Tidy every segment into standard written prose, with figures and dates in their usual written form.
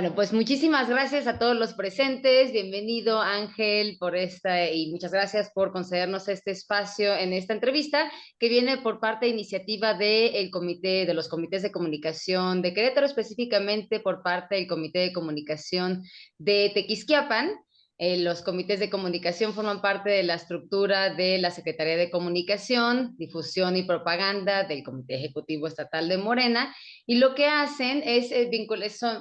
Bueno, pues muchísimas gracias a todos los presentes. Bienvenido, Ángel, por esta y muchas gracias por concedernos este espacio en esta entrevista que viene por parte de iniciativa del comité, de los comités de comunicación de Querétaro, específicamente por parte del Comité de Comunicación de Tequisquiapan. Los comités de comunicación forman parte de la estructura de la Secretaría de Comunicación, Difusión y Propaganda del Comité Ejecutivo Estatal de Morena, y lo que hacen es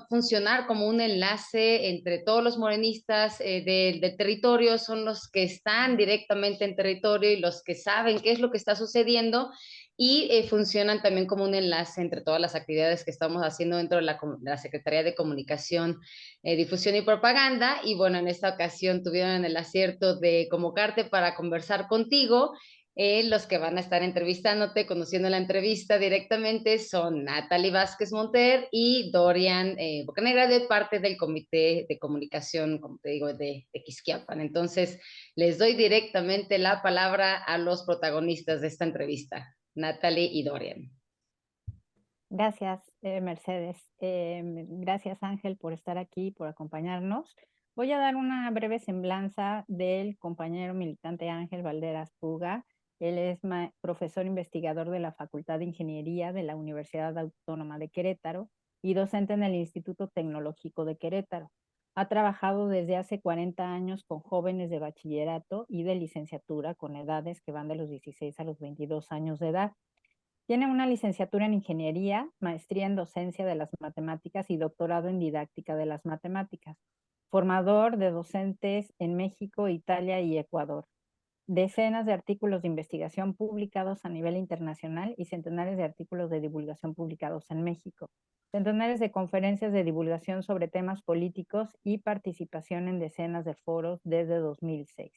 funcionar como un enlace entre todos los morenistas del territorio. Son los que están directamente en territorio y los que saben qué es lo que está sucediendo, y funcionan también como un enlace entre todas las actividades que estamos haciendo dentro de la Secretaría de Comunicación, Difusión y Propaganda. Y bueno, en esta ocasión tuvieron el acierto de convocarte para conversar contigo. Los que van a estar entrevistándote, conociendo la entrevista directamente, son Natalie Vázquez Monter y Dorian Bocanegra, de parte del Comité de Comunicación, como te digo, de Quisquiapan. Entonces, les doy directamente la palabra a los protagonistas de esta entrevista, Natalie y Dorian. Gracias, Mercedes. Gracias, Ángel, por estar aquí, por acompañarnos. Voy a dar una breve semblanza del compañero militante Ángel Valderas Puga. Él es profesor investigador de la Facultad de Ingeniería de la Universidad Autónoma de Querétaro y docente en el Instituto Tecnológico de Querétaro. Ha trabajado desde hace 40 años con jóvenes de bachillerato y de licenciatura con edades que van de los 16 a los 22 años de edad. Tiene una licenciatura en Ingeniería, maestría en Docencia de las Matemáticas y doctorado en Didáctica de las Matemáticas. Formador de docentes en México, Italia y Ecuador. Decenas de artículos de investigación publicados a nivel internacional y centenares de artículos de divulgación publicados en México. Centenares de conferencias de divulgación sobre temas políticos y participación en decenas de foros desde 2006.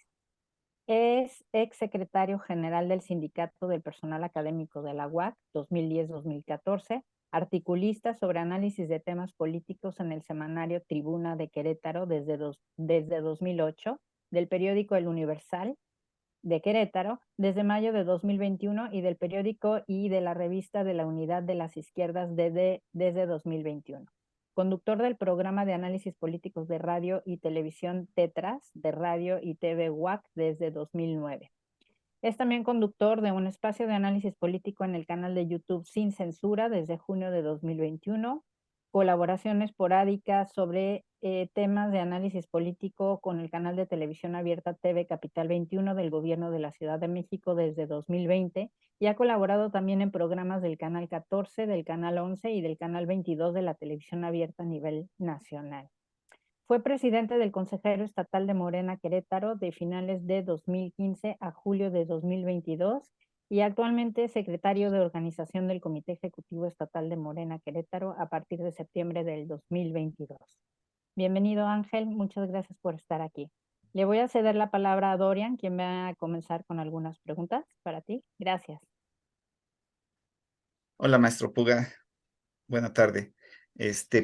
Es ex secretario general del Sindicato del Personal Académico de la UAC 2010-2014, articulista sobre análisis de temas políticos en el semanario Tribuna de Querétaro desde 2008, del periódico El Universal de Querétaro desde mayo de 2021 y del periódico y de la revista de la Unidad de las Izquierdas desde 2021. Conductor del programa de análisis políticos de radio y televisión Tetras, de radio y TV UAC desde 2009. Es también conductor de un espacio de análisis político en el canal de YouTube Sin Censura desde junio de 2021, colaboración esporádica sobre temas de análisis político con el canal de televisión abierta TV Capital 21 del Gobierno de la Ciudad de México desde 2020, y ha colaborado también en programas del canal 14, del canal 11 y del canal 22 de la televisión abierta a nivel nacional. Fue presidente del Consejero Estatal de Morena Querétaro de finales de 2015 a julio de 2022 y actualmente secretario de organización del Comité Ejecutivo Estatal de Morena Querétaro a partir de septiembre del 2022. Bienvenido, Ángel, muchas gracias por estar aquí. Le voy a ceder la palabra a Dorian, quien va a comenzar con algunas preguntas para ti. Gracias. Hola, maestro Puga. Buena tarde.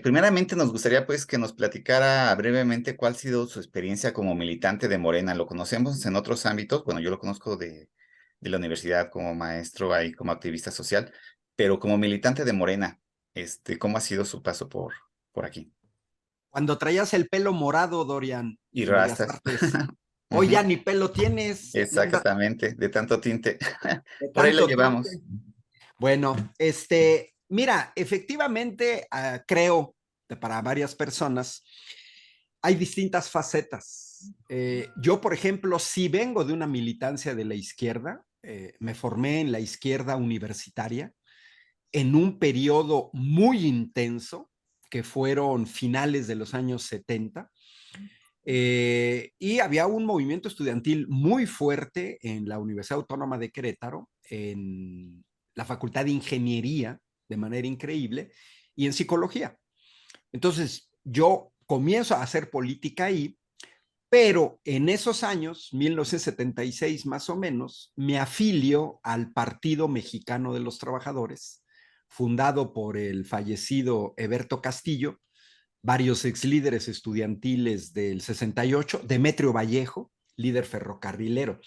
Primeramente nos gustaría pues que nos platicara brevemente cuál ha sido su experiencia como militante de Morena. Lo conocemos en otros ámbitos, bueno, yo lo conozco de la universidad como maestro ahí, como activista social, pero como militante de Morena, ¿cómo ha sido su paso por aquí? Cuando traías el pelo morado, Dorian, Y en Bellas rastas. Artes. Hoy ya ni pelo tienes. Exactamente, de tanto tinte. De Por ahí lo tanto llevamos. tinte. Bueno, mira, efectivamente, creo que para varias personas hay distintas facetas. Yo, por ejemplo, sí vengo de una militancia de la izquierda, me formé en la izquierda universitaria en un periodo muy intenso, que fueron finales de los años 70, y había un movimiento estudiantil muy fuerte en la Universidad Autónoma de Querétaro, en la Facultad de Ingeniería, de manera increíble, y en psicología. Entonces, yo comienzo a hacer política ahí, pero en esos años, 1976 más o menos, me afilio al Partido Mexicano de los Trabajadores, fundado por el fallecido Heberto Castillo, varios ex líderes estudiantiles del 68, Demetrio Vallejo, líder ferrocarrilero.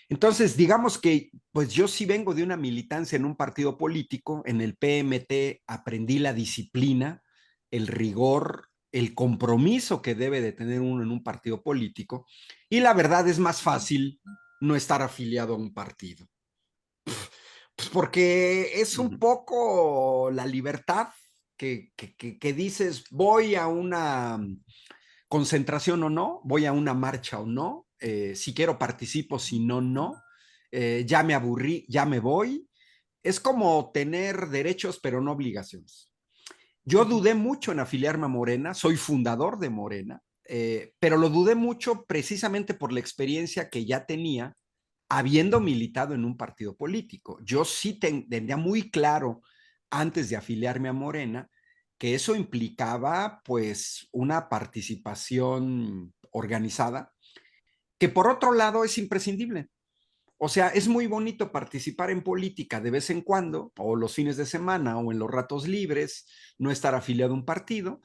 Entonces, digamos que pues yo sí vengo de una militancia en un partido político. En el PMT aprendí la disciplina, el rigor, el compromiso que debe de tener uno en un partido político, y la verdad es más fácil no estar afiliado a un partido. Pues porque es un poco la libertad que dices, voy a una concentración o no, voy a una marcha o no, si quiero participo, si no, no, ya me aburrí, ya me voy. Es como tener derechos pero no obligaciones. Yo dudé mucho en afiliarme a Morena, soy fundador de Morena, pero lo dudé mucho precisamente por la experiencia que ya tenía habiendo militado en un partido político. Yo sí tenía muy claro antes de afiliarme a Morena que eso implicaba pues una participación organizada, que por otro lado es imprescindible. O sea, es muy bonito participar en política de vez en cuando, o los fines de semana, o en los ratos libres, no estar afiliado a un partido,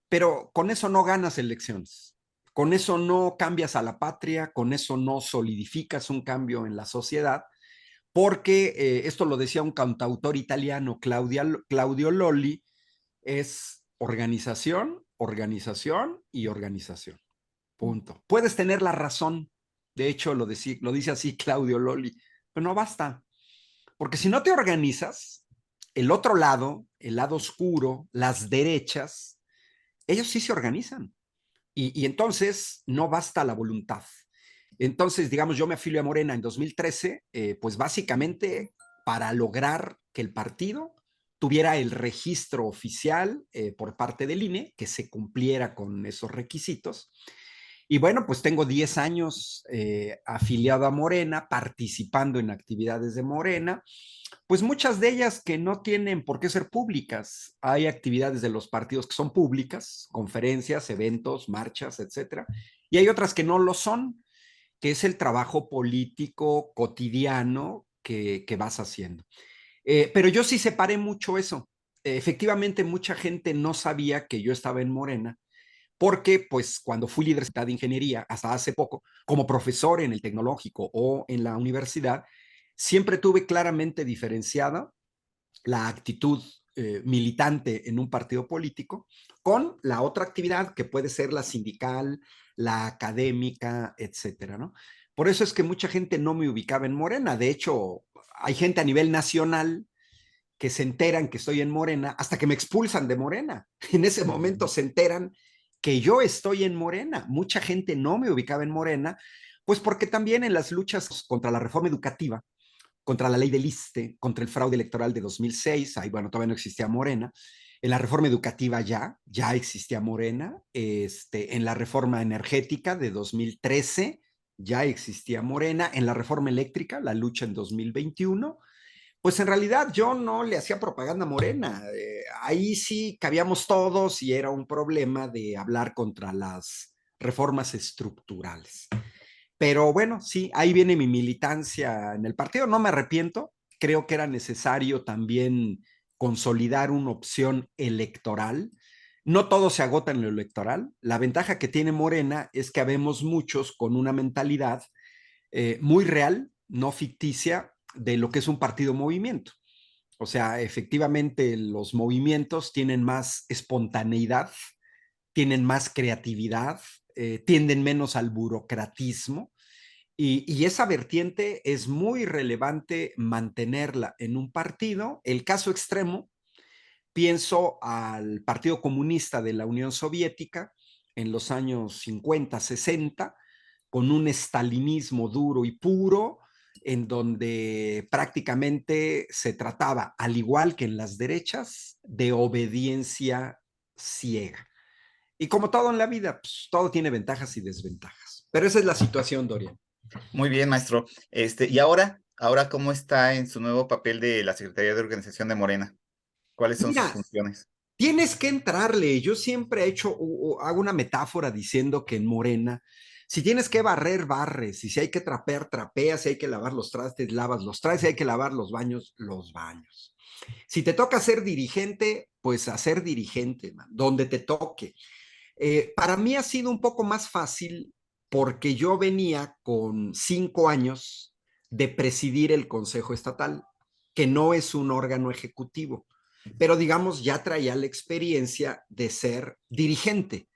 pero con eso no ganas elecciones, con eso no cambias a la patria, con eso no solidificas un cambio en la sociedad, porque esto lo decía un cantautor italiano, Claudio Lolli, es organización, organización y organización. Punto. Puedes tener la razón. De hecho, lo dice así Claudio Lolli, pero no basta. Porque si no te organizas, el otro lado, el lado oscuro, las derechas, ellos sí se organizan. Y entonces no basta la voluntad. Entonces, digamos, yo me afilio a Morena en 2013, pues básicamente para lograr que el partido tuviera el registro oficial por parte del INE, que se cumpliera con esos requisitos. Y bueno, pues tengo 10 años afiliado a Morena, participando en actividades de Morena, pues muchas de ellas que no tienen por qué ser públicas. Hay actividades de los partidos que son públicas, conferencias, eventos, marchas, etcétera, y hay otras que no lo son, que es el trabajo político cotidiano que vas haciendo. Pero yo sí separé mucho eso. Efectivamente, mucha gente no sabía que yo estaba en Morena, porque pues cuando fui líder de ingeniería hasta hace poco, como profesor en el tecnológico o en la universidad, siempre tuve claramente diferenciada la actitud militante en un partido político con la otra actividad que puede ser la sindical, la académica, etcétera, ¿no? Por eso es que mucha gente no me ubicaba en Morena. De hecho, hay gente a nivel nacional que se enteran que estoy en Morena hasta que me expulsan de Morena. En ese momento se enteran que yo estoy en Morena. Mucha gente no me ubicaba en Morena, pues porque también en las luchas contra la reforma educativa, contra la ley del ISSSTE, contra el fraude electoral de 2006, ahí bueno, todavía no existía Morena, en la reforma educativa ya existía Morena, en la reforma energética de 2013 ya existía Morena, en la reforma eléctrica, la lucha en 2021, pues en realidad yo no le hacía propaganda a Morena. Ahí sí cabíamos todos y era un problema de hablar contra las reformas estructurales. Pero bueno, sí, ahí viene mi militancia en el partido. No me arrepiento. Creo que era necesario también consolidar una opción electoral. No todo se agota en lo electoral. La ventaja que tiene Morena es que habemos muchos con una mentalidad muy real, no ficticia, de lo que es un partido movimiento. O sea, efectivamente los movimientos tienen más espontaneidad, tienen más creatividad, tienden menos al burocratismo y esa vertiente es muy relevante mantenerla en un partido. El caso extremo, pienso al Partido Comunista de la Unión Soviética en los años 50, 60, con un estalinismo duro y puro, en donde prácticamente se trataba, al igual que en las derechas, de obediencia ciega. Y como todo en la vida, pues, todo tiene ventajas y desventajas. Pero esa es la situación, Dorian. Muy bien, maestro. Y ahora, ¿cómo está en su nuevo papel de la Secretaría de Organización de Morena? ¿Cuáles son sus Mira, funciones? tienes que entrarle. Yo siempre he hecho, hago una metáfora diciendo que en Morena, si tienes que barrer, barres, y si hay que trapear, trapeas, si hay que lavar los trastes, lavas los trastes, si hay que lavar los baños, los baños. Si te toca ser dirigente, pues a ser dirigente, man, donde te toque. Para mí ha sido un poco más fácil porque yo venía con 5 años de presidir el Consejo Estatal, que no es un órgano ejecutivo. pero digamos ya traía la experiencia de ser dirigente.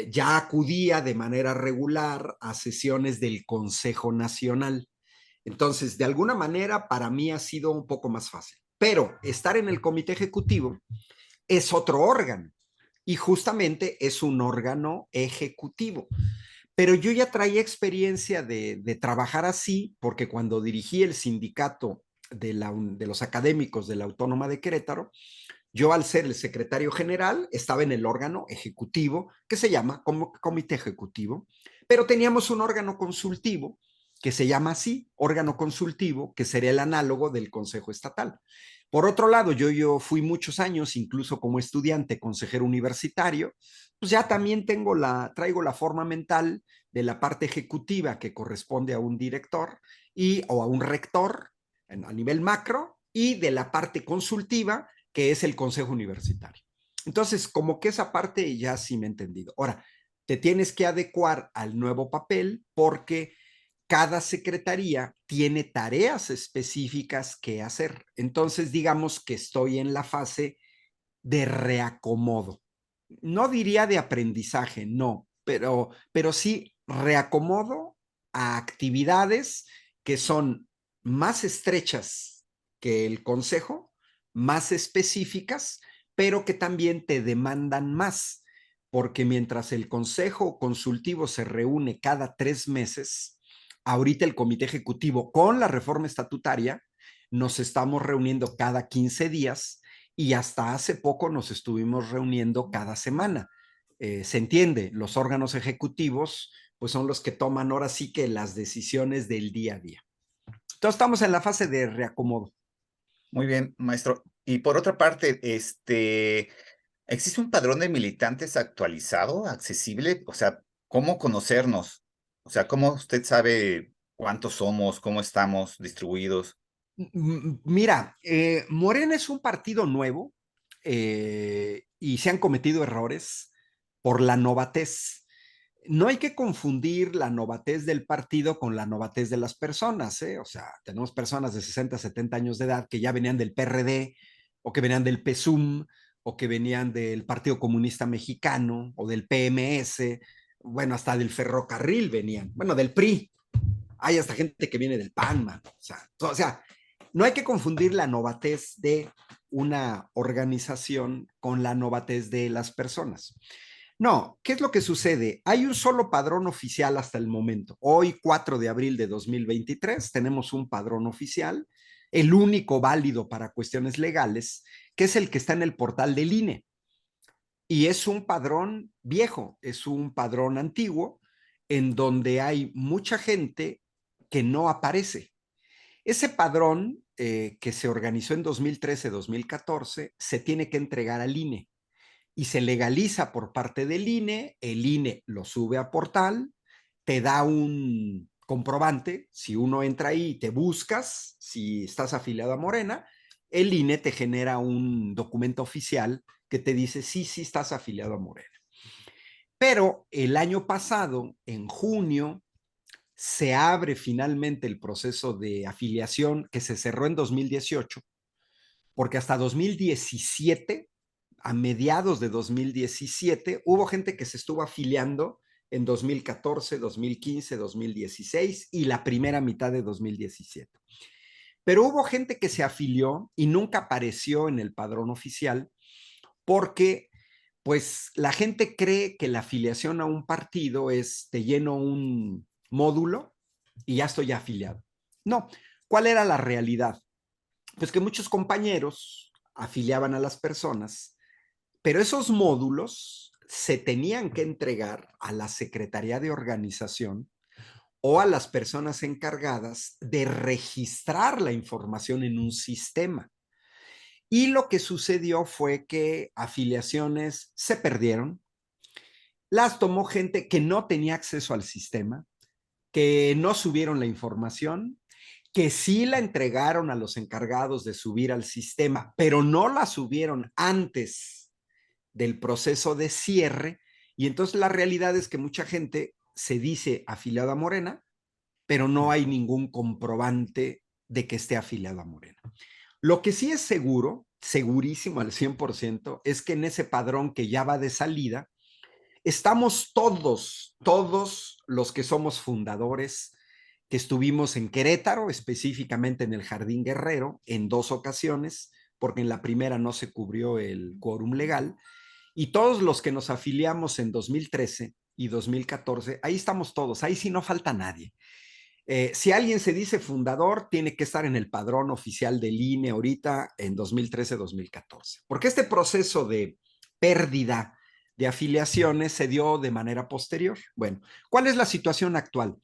Ya acudía de manera regular a sesiones del Consejo Nacional. Entonces, de alguna manera, para mí ha sido un poco más fácil. Pero estar en el comité ejecutivo es otro órgano y justamente es un órgano ejecutivo. Pero yo ya traía experiencia de trabajar así, porque cuando dirigí el sindicato de los académicos de la Autónoma de Querétaro, yo al ser el secretario general estaba en el órgano ejecutivo que se llama como comité ejecutivo, pero teníamos un órgano consultivo que se llama así, órgano consultivo, que sería el análogo del Consejo Estatal. Por otro lado, yo fui muchos años, incluso como estudiante, consejero universitario, pues ya también traigo la forma mental de la parte ejecutiva que corresponde a un director o a un rector a nivel macro, y de la parte consultiva que es el consejo universitario. Entonces, como que esa parte ya sí me he entendido. Ahora, te tienes que adecuar al nuevo papel porque cada secretaría tiene tareas específicas que hacer. Entonces, digamos que estoy en la fase de reacomodo. No diría de aprendizaje, no, pero sí reacomodo a actividades que son más estrechas que el consejo, más específicas, pero que también te demandan más, porque mientras el consejo consultivo se reúne cada 3 meses, ahorita el comité ejecutivo con la reforma estatutaria nos estamos reuniendo cada 15 días y hasta hace poco nos estuvimos reuniendo cada semana. Se entiende, los órganos ejecutivos pues son los que toman ahora sí que las decisiones del día a día. Entonces estamos en la fase de reacomodo. Muy bien, maestro. Y por otra parte, ¿existe un padrón de militantes actualizado, accesible? O sea, ¿cómo conocernos? O sea, ¿cómo usted sabe cuántos somos, cómo estamos distribuidos? Mira, Morena es un partido nuevo y se han cometido errores por la novatez. No hay que confundir la novatez del partido con la novatez de las personas, ¿eh? O sea, tenemos personas de 60, 70 años de edad que ya venían del PRD o que venían del PSUM o que venían del Partido Comunista Mexicano o del PMS, bueno, hasta del ferrocarril venían, bueno, del PRI. Hay hasta gente que viene del PAN, man. O sea, no hay que confundir la novatez de una organización con la novatez de las personas. No, ¿qué es lo que sucede? Hay un solo padrón oficial hasta el momento. Hoy, 4 de abril de 2023, tenemos un padrón oficial, el único válido para cuestiones legales, que es el que está en el portal del INE. Y es un padrón viejo, es un padrón antiguo, en donde hay mucha gente que no aparece. Ese padrón que se organizó en 2013-2014 se tiene que entregar al INE y se legaliza por parte del INE, el INE lo sube a portal, te da un comprobante, si uno entra ahí y te buscas, si estás afiliado a Morena, el INE te genera un documento oficial que te dice sí, sí estás afiliado a Morena. Pero el año pasado, en junio, se abre finalmente el proceso de afiliación que se cerró en 2018, porque hasta 2017, a mediados de 2017, hubo gente que se estuvo afiliando en 2014, 2015, 2016 y la primera mitad de 2017. Pero hubo gente que se afilió y nunca apareció en el padrón oficial porque pues la gente cree que la afiliación a un partido es te lleno un módulo y ya estoy afiliado. No, ¿cuál era la realidad? Pues que muchos compañeros afiliaban a las personas, pero esos módulos se tenían que entregar a la Secretaría de Organización o a las personas encargadas de registrar la información en un sistema. Y lo que sucedió fue que afiliaciones se perdieron, las tomó gente que no tenía acceso al sistema, que no subieron la información, que sí la entregaron a los encargados de subir al sistema, pero no la subieron antes del proceso de cierre. Y entonces la realidad es que mucha gente se dice afiliada a Morena, pero no hay ningún comprobante de que esté afiliado a Morena. Lo que sí es seguro, segurísimo al 100%, es que en ese padrón que ya va de salida, estamos todos los que somos fundadores, que estuvimos en Querétaro, específicamente en el Jardín Guerrero, en 2 ocasiones, porque en la primera no se cubrió el quórum legal, y todos los que nos afiliamos en 2013 y 2014, ahí estamos todos, ahí sí no falta nadie. Si alguien se dice fundador, tiene que estar en el padrón oficial del INE ahorita en 2013-2014, porque este proceso de pérdida de afiliaciones se dio de manera posterior. Bueno, ¿cuál es la situación actual?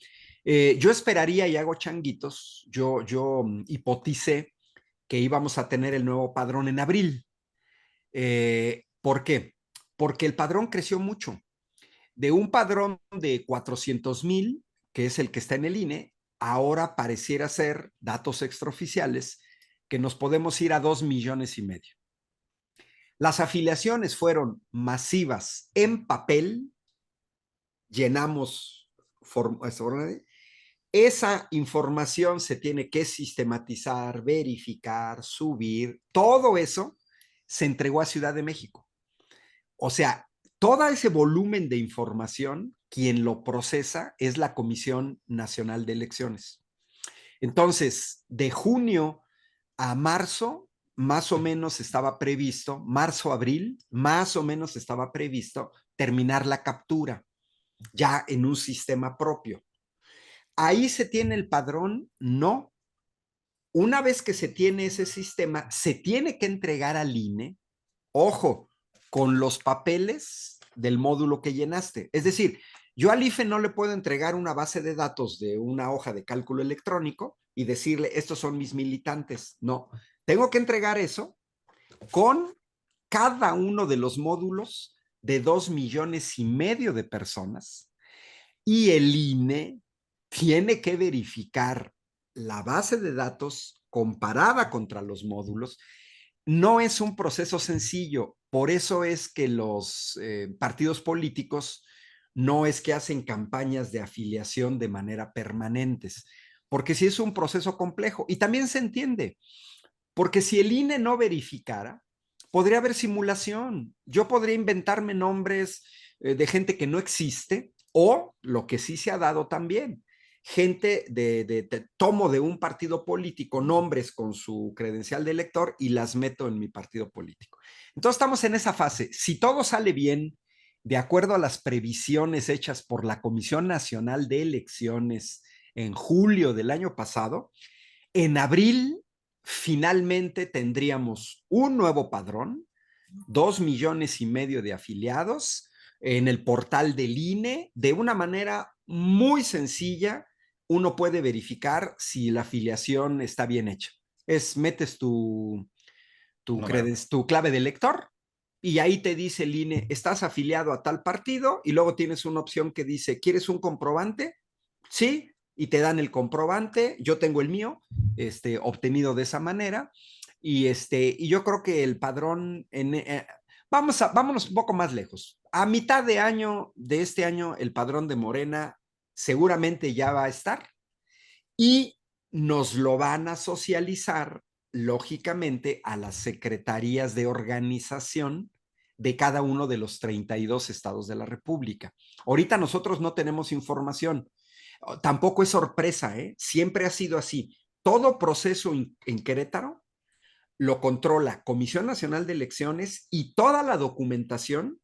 Yo esperaría y hago changuitos, yo hipoticé que íbamos a tener el nuevo padrón en abril. ¿Por qué? Porque el padrón creció mucho. De un padrón de 400,000, que es el que está en el INE, ahora pareciera ser, datos extraoficiales, que nos podemos ir a 2,5 millones. Las afiliaciones fueron masivas en papel, llenamos esa información se tiene que sistematizar, verificar, subir, todo eso se entregó a Ciudad de México. O sea, todo ese volumen de información, quien lo procesa es la Comisión Nacional de Elecciones. Entonces, de junio a marzo, más o menos estaba previsto, marzo-abril, más o menos estaba previsto terminar la captura, ya en un sistema propio. ¿Ahí se tiene el padrón? No. Una vez que se tiene ese sistema, se tiene que entregar al INE, ojo, con los papeles del módulo que llenaste. Es decir, yo al IFE no le puedo entregar una base de datos de una hoja de cálculo electrónico y decirle, estos son mis militantes. No, tengo que entregar eso con cada uno de los módulos de 2,5 millones de personas, y el INE tiene que verificar la base de datos comparada contra los módulos. No es un proceso sencillo, por eso es que los partidos políticos no es que hacen campañas de afiliación de manera permanentes, porque sí es un proceso complejo y también se entiende, porque si el INE no verificara, podría haber simulación. Yo podría inventarme nombres de gente que no existe, o lo que sí se ha dado también, gente tomo de un partido político nombres con su credencial de elector y las meto en mi partido político. Entonces estamos en esa fase. Si todo sale bien, de acuerdo a las previsiones hechas por la Comisión Nacional de Elecciones en julio del año pasado, en abril finalmente tendríamos un nuevo padrón, 2,5 millones de afiliados en el portal del INE. De una manera muy sencilla, uno puede verificar si la afiliación está bien hecha. Metes tu clave de lector y ahí te dice el INE, estás afiliado a tal partido, y luego tienes una opción que dice, ¿quieres un comprobante? Sí, y te dan el comprobante. Yo tengo el mío, obtenido de esa manera, y yo creo que el padrón, vámonos un poco más lejos. A mitad de año, de este año, el padrón de Morena seguramente ya va a estar, y nos lo van a socializar, lógicamente, a las secretarías de organización de cada uno de los 32 estados de la República. Ahorita nosotros no tenemos información. Tampoco es sorpresa, ¿eh? Siempre ha sido así. Todo proceso en Querétaro lo controla Comisión Nacional de Elecciones, y toda la documentación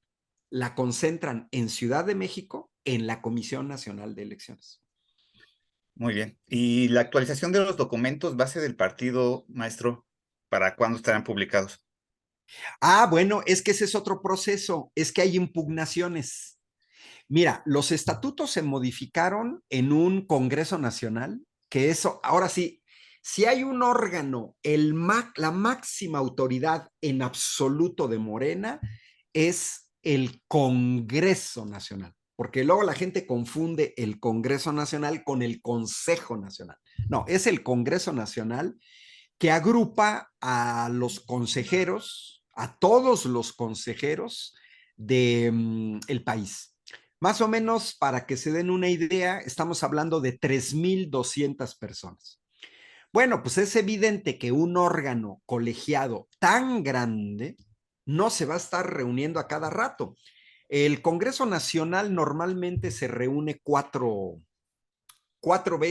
la concentran en Ciudad de México, en la Comisión Nacional de Elecciones. Muy bien. ¿Y la actualización de los documentos base del partido, maestro, para cuándo estarán publicados? Bueno, es que ese es otro proceso, es que hay impugnaciones. Mira, los estatutos se modificaron en un Congreso Nacional, que eso, ahora sí, si hay un órgano, la máxima autoridad en absoluto de Morena, es el Congreso Nacional, porque luego la gente confunde el Congreso Nacional con el Consejo Nacional. No, es el Congreso Nacional, que agrupa a los consejeros, a todos los consejeros del país. Más o menos, para que se den una idea, estamos hablando de 3,200 personas. Bueno, pues es evidente que un órgano colegiado tan grande no se va a estar reuniendo a cada rato. El Congreso Nacional normalmente se reúne cada 4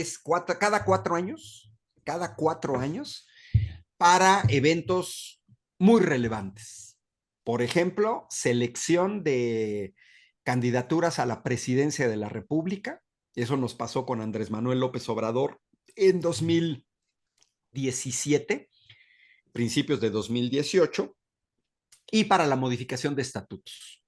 años, para eventos muy relevantes. Por ejemplo, selección de candidaturas a la presidencia de la República. Eso nos pasó con Andrés Manuel López Obrador en 2017, principios de 2018, y para la modificación de estatutos.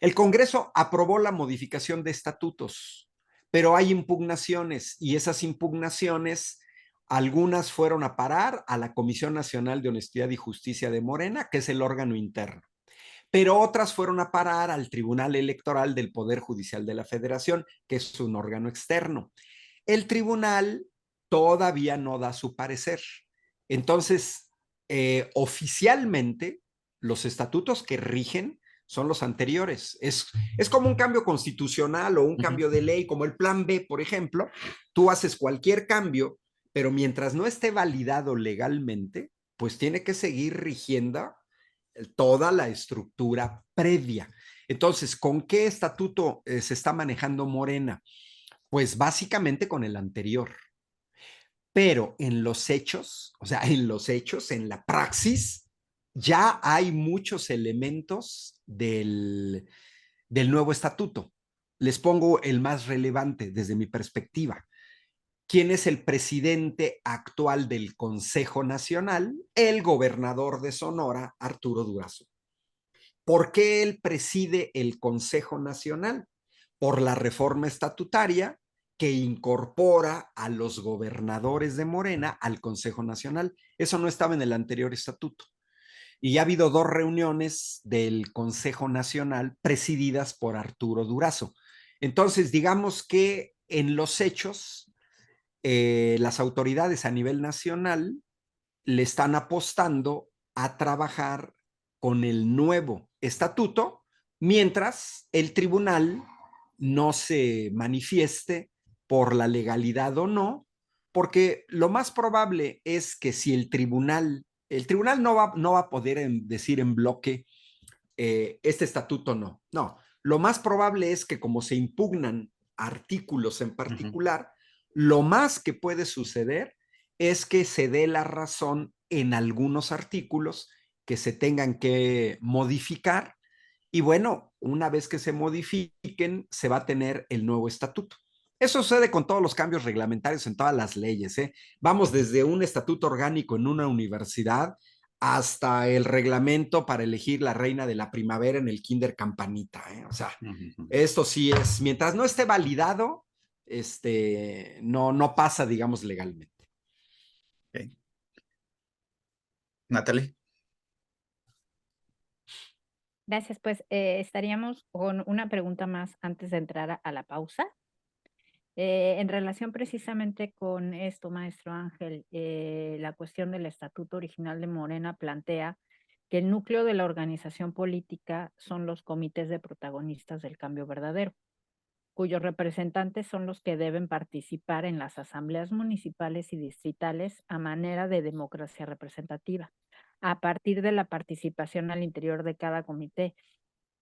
El Congreso aprobó la modificación de estatutos, pero hay impugnaciones y esas impugnaciones, algunas fueron a parar a la Comisión Nacional de Honestidad y Justicia de Morena, que es el órgano interno, pero otras fueron a parar al Tribunal Electoral del Poder Judicial de la Federación, que es un órgano externo. El tribunal todavía no da su parecer. Entonces, oficialmente, los estatutos que rigen son los anteriores. Es como un cambio constitucional o un cambio de ley, como el Plan B, por ejemplo. Tú haces cualquier cambio, pero mientras no esté validado legalmente, pues tiene que seguir rigiendo toda la estructura previa. Entonces, ¿con qué estatuto se está manejando Morena? Pues básicamente con el anterior. Pero en los hechos, o sea, en la praxis, ya hay muchos elementos del nuevo estatuto. Les pongo el más relevante desde mi perspectiva. ¿Quién es el presidente actual del Consejo Nacional? El gobernador de Sonora, Arturo Durazo. ¿Por qué él preside el Consejo Nacional? Por la reforma estatutaria que incorpora a los gobernadores de Morena al Consejo Nacional. Eso no estaba en el anterior estatuto. Y ha habido 2 reuniones del Consejo Nacional presididas por Arturo Durazo. Entonces, digamos que en los hechos, las autoridades a nivel nacional le están apostando a trabajar con el nuevo estatuto, mientras el tribunal no se manifieste por la legalidad o no, porque lo más probable es que si el tribunal no va a poder decir en bloque, este estatuto no, lo más probable es que como se impugnan artículos en particular, lo más que puede suceder es que se dé la razón en algunos artículos que se tengan que modificar, y bueno, una vez que se modifiquen, se va a tener el nuevo estatuto. Eso sucede con todos los cambios reglamentarios en todas las leyes, ¿eh? Vamos desde un estatuto orgánico en una universidad hasta el reglamento para elegir la reina de la primavera en el Kinder Campanita, ¿eh? O sea, esto sí es, mientras no esté validado, no pasa, digamos, legalmente. Okay. Natalie. Gracias, pues estaríamos con una pregunta más antes de entrar a la pausa. En relación precisamente con esto, maestro Ángel, la cuestión del estatuto original de Morena plantea que el núcleo de la organización política son los comités de protagonistas del cambio verdadero, cuyos representantes son los que deben participar en las asambleas municipales y distritales a manera de democracia representativa, a partir de la participación al interior de cada comité.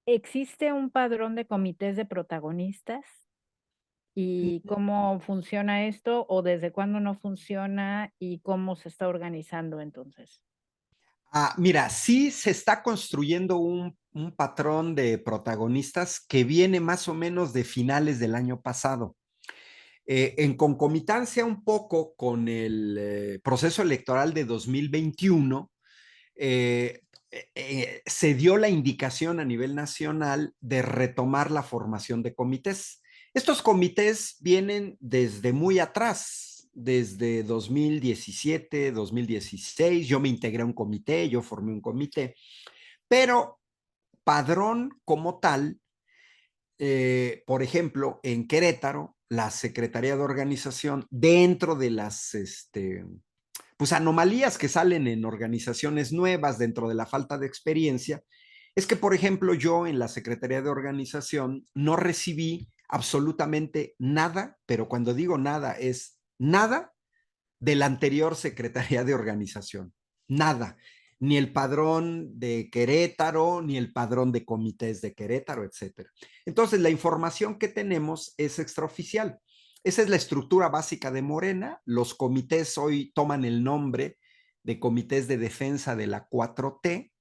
¿Existe un padrón de comités de protagonistas? ¿Y cómo funciona esto o desde cuándo no funciona y cómo se está organizando entonces? Mira, sí se está construyendo un patrón de protagonistas que viene más o menos de finales del año pasado. En concomitancia un poco con el proceso electoral de 2021, se dio la indicación a nivel nacional de retomar la formación de comités. Estos comités vienen desde muy atrás, desde 2017, 2016. Yo me integré a un comité, yo formé un comité, pero padrón como tal, por ejemplo, en Querétaro, la Secretaría de Organización, dentro de las pues anomalías que salen en organizaciones nuevas dentro de la falta de experiencia, es que, por ejemplo, yo en la Secretaría de Organización no recibí absolutamente nada, pero cuando digo nada es nada de la anterior Secretaría de Organización. Nada. Ni el padrón de Querétaro, ni el padrón de comités de Querétaro, etc. Entonces, la información que tenemos es extraoficial. Esa es la estructura básica de Morena. Los comités hoy toman el nombre de comités de defensa de la 4T.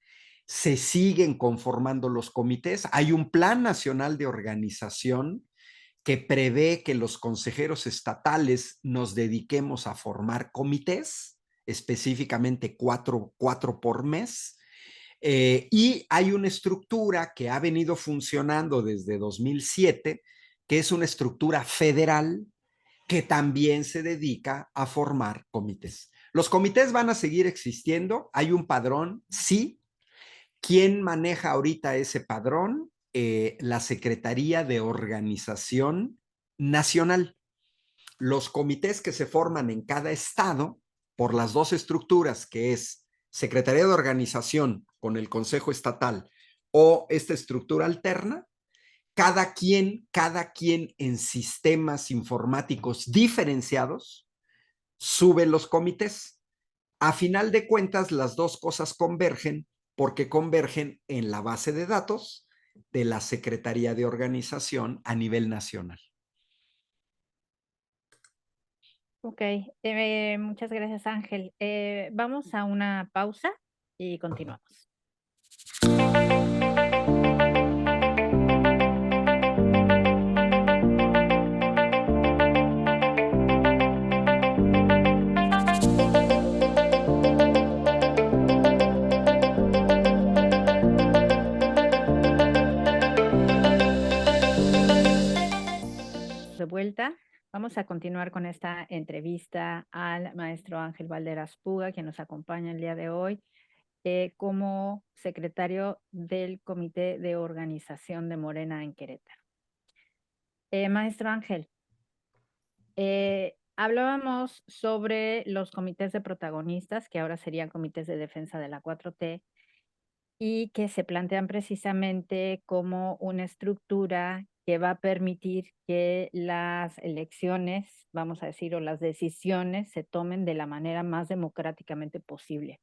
Se siguen conformando los comités. Hay un plan nacional de organización que prevé que los consejeros estatales nos dediquemos a formar comités, específicamente cuatro por mes. Y hay una estructura que ha venido funcionando desde 2007, que es una estructura federal que también se dedica a formar comités. Los comités van a seguir existiendo, hay un padrón, sí. ¿Quién maneja ahorita ese padrón? La Secretaría de Organización Nacional. Los comités que se forman en cada estado por las dos estructuras, que es Secretaría de Organización con el Consejo Estatal o esta estructura alterna, cada quien en sistemas informáticos diferenciados sube los comités. A final de cuentas, las dos cosas convergen porque convergen en la base de datos de la Secretaría de Organización a nivel nacional. Ok, muchas gracias, Ángel. Vamos a una pausa y continuamos. De vuelta. Vamos a continuar con esta entrevista al maestro Ángel Valderas Puga, quien nos acompaña el día de hoy como secretario del Comité de Organización de Morena en Querétaro. Maestro Ángel, hablábamos sobre los comités de protagonistas, que ahora serían comités de defensa de la 4T, y que se plantean precisamente como una estructura que va a permitir que las elecciones, vamos a decir, o las decisiones se tomen de la manera más democráticamente posible.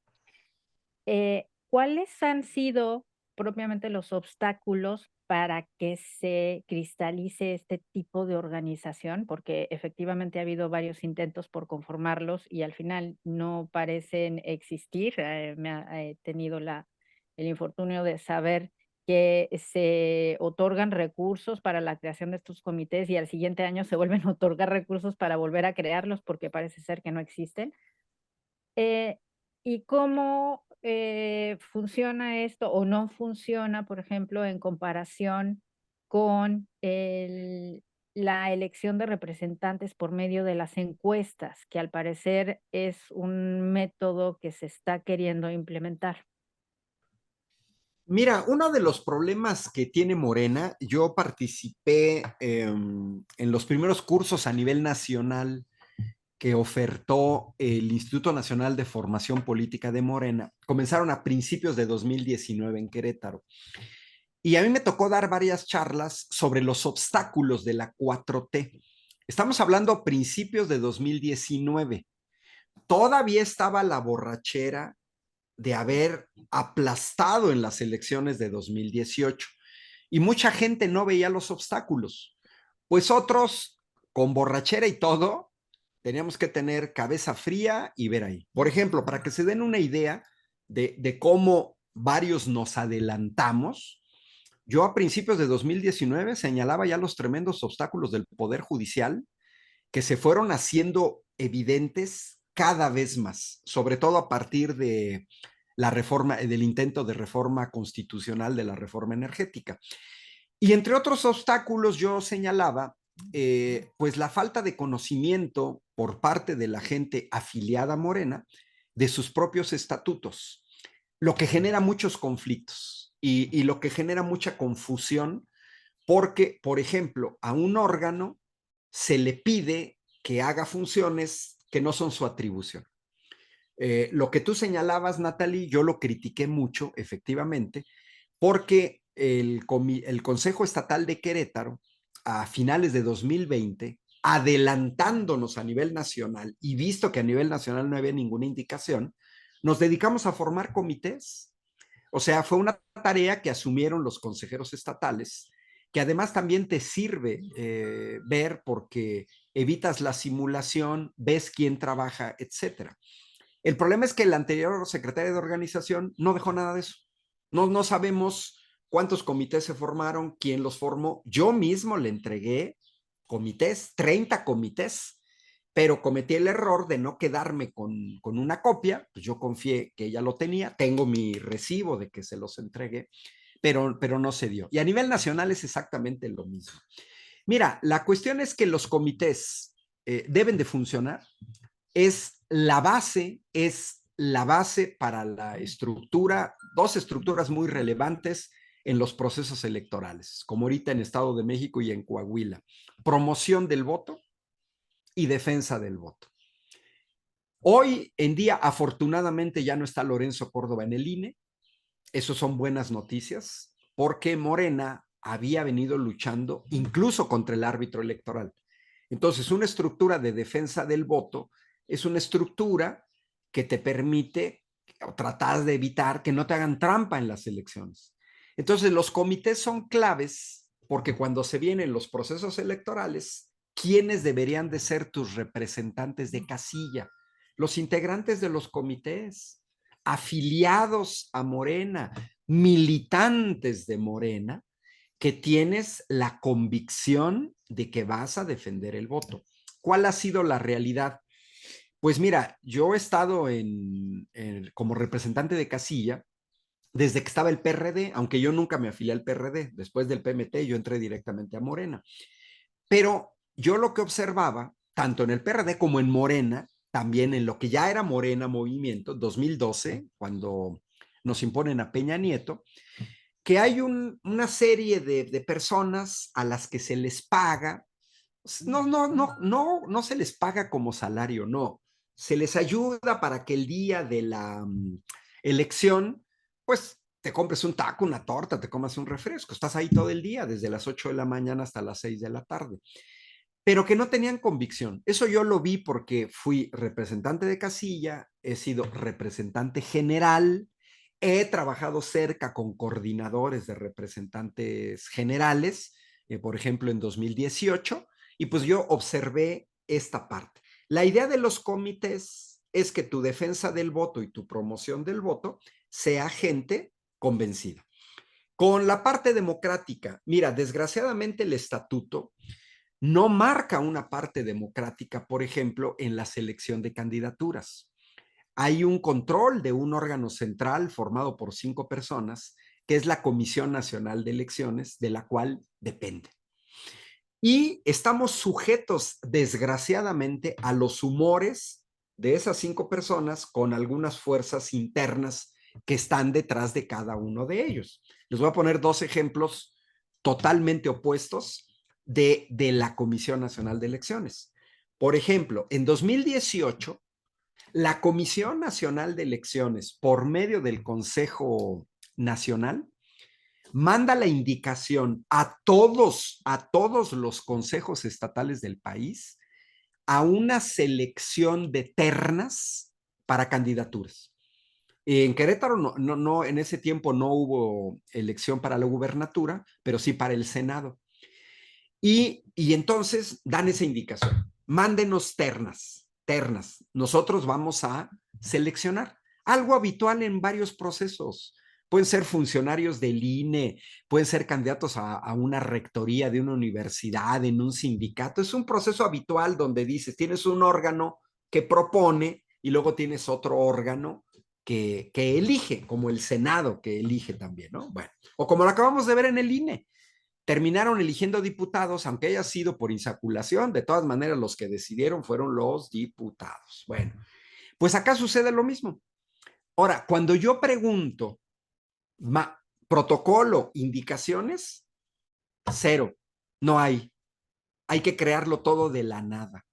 ¿Cuáles han sido propiamente los obstáculos para que se cristalice este tipo de organización? Porque efectivamente ha habido varios intentos por conformarlos y al final no parecen existir. He tenido el infortunio de saber que se otorgan recursos para la creación de estos comités y al siguiente año se vuelven a otorgar recursos para volver a crearlos porque parece ser que no existen. ¿Y cómo funciona esto o no funciona, por ejemplo, en comparación con la elección de representantes por medio de las encuestas, que al parecer es un método que se está queriendo implementar? Mira, uno de los problemas que tiene Morena, yo participé en los primeros cursos a nivel nacional que ofertó el Instituto Nacional de Formación Política de Morena. Comenzaron a principios de 2019 en Querétaro. Y a mí me tocó dar varias charlas sobre los obstáculos de la 4T. Estamos hablando a principios de 2019. Todavía estaba la borrachera de haber aplastado en las elecciones de 2018 y mucha gente no veía los obstáculos. Pues otros, con borrachera y todo, teníamos que tener cabeza fría y ver ahí. Por ejemplo, para que se den una idea de cómo varios nos adelantamos, yo a principios de 2019 señalaba ya los tremendos obstáculos del Poder Judicial que se fueron haciendo evidentes cada vez más, sobre todo a partir de la reforma, del intento de reforma constitucional de la reforma energética. Y entre otros obstáculos yo señalaba pues la falta de conocimiento por parte de la gente afiliada a Morena de sus propios estatutos, lo que genera muchos conflictos y lo que genera mucha confusión porque, por ejemplo, a un órgano se le pide que haga funciones que no son su atribución. Lo que tú señalabas, Natalie, yo lo critiqué mucho, efectivamente, porque el Consejo Estatal de Querétaro, a finales de 2020, adelantándonos a nivel nacional y visto que a nivel nacional no había ninguna indicación, nos dedicamos a formar comités. O sea, fue una tarea que asumieron los consejeros estatales, que además también te sirve ver porque evitas la simulación, ves quién trabaja, etcétera. El problema es que el anterior secretario de organización no dejó nada de eso. No sabemos cuántos comités se formaron, quién los formó. Yo mismo le entregué comités, 30 comités, pero cometí el error de no quedarme con una copia, pues yo confié que ella lo tenía, tengo mi recibo de que se los entregué, pero no se dio. Y a nivel nacional es exactamente lo mismo. Mira, la cuestión es que los comités deben de funcionar, es la base para la estructura, dos estructuras muy relevantes en los procesos electorales, como ahorita en Estado de México y en Coahuila. Promoción del voto y defensa del voto. Hoy en día, afortunadamente, ya no está Lorenzo Córdoba en el INE. Eso son buenas noticias, porque Morena había venido luchando incluso contra el árbitro electoral. Entonces, una estructura de defensa del voto es una estructura que te permite tratar de evitar que no te hagan trampa en las elecciones. Entonces, los comités son claves porque cuando se vienen los procesos electorales, ¿quiénes deberían de ser tus representantes de casilla? Los integrantes de los comités, afiliados a Morena, militantes de Morena, que tienes la convicción de que vas a defender el voto. ¿Cuál ha sido la realidad? Pues mira, yo he estado como representante de casilla desde que estaba el PRD, aunque yo nunca me afilié al PRD. Después del PMT yo entré directamente a Morena. Pero yo lo que observaba, tanto en el PRD como en Morena, también en lo que ya era Morena Movimiento, 2012, cuando nos imponen a Peña Nieto, que hay una serie de personas a las que se les paga, no se les paga como salario, no, se les ayuda para que el día de la elección, pues te compres un taco, una torta, te comas un refresco, estás ahí todo el día, desde las 8 de la mañana hasta las 6 de la tarde, pero que no tenían convicción. Eso yo lo vi porque fui representante de casilla, he sido representante general, he trabajado cerca con coordinadores de representantes generales, por ejemplo, en 2018, y pues yo observé esta parte. La idea de los comités es que tu defensa del voto y tu promoción del voto sea gente convencida. Con la parte democrática, mira, desgraciadamente el estatuto no marca una parte democrática, por ejemplo, en la selección de candidaturas. Hay un control de un órgano central formado por 5 personas, que es la Comisión Nacional de Elecciones, de la cual depende. Y estamos sujetos, desgraciadamente, a los humores de esas 5 personas con algunas fuerzas internas que están detrás de cada uno de ellos. Les voy a poner 2 ejemplos totalmente opuestos de la Comisión Nacional de Elecciones. Por ejemplo, en 2018, la Comisión Nacional de Elecciones, por medio del Consejo Nacional, manda la indicación a todos los consejos estatales del país a una selección de ternas para candidaturas. En Querétaro no, en ese tiempo no hubo elección para la gubernatura, pero sí para el Senado. Y entonces dan esa indicación. Mándenos ternas. Nosotros vamos a seleccionar. Algo habitual en varios procesos. Pueden ser funcionarios del INE, pueden ser candidatos a una rectoría de una universidad, en un sindicato. Es un proceso habitual donde dices, tienes un órgano que propone y luego tienes otro órgano que elige, como el Senado que elige también, ¿no? Bueno, o como lo acabamos de ver en el INE. Terminaron eligiendo diputados, aunque haya sido por insaculación, de todas maneras los que decidieron fueron los diputados. Bueno, pues acá sucede lo mismo. Ahora, cuando yo pregunto, protocolo, indicaciones, 0, no hay. Hay que crearlo todo de la nada.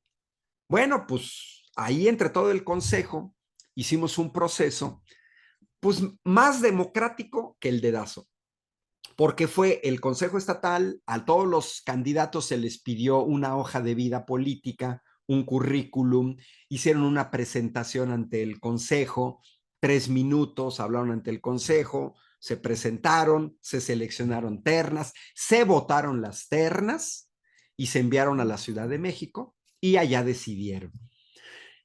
Bueno, pues ahí entre todo el consejo hicimos un proceso, pues más democrático que el dedazo. porque fue el Consejo Estatal, a todos los candidatos se les pidió una hoja de vida política, un currículum, hicieron una presentación ante el Consejo, 3 minutos, hablaron ante el Consejo, se presentaron, se seleccionaron ternas, se votaron las ternas y se enviaron a la Ciudad de México y allá decidieron.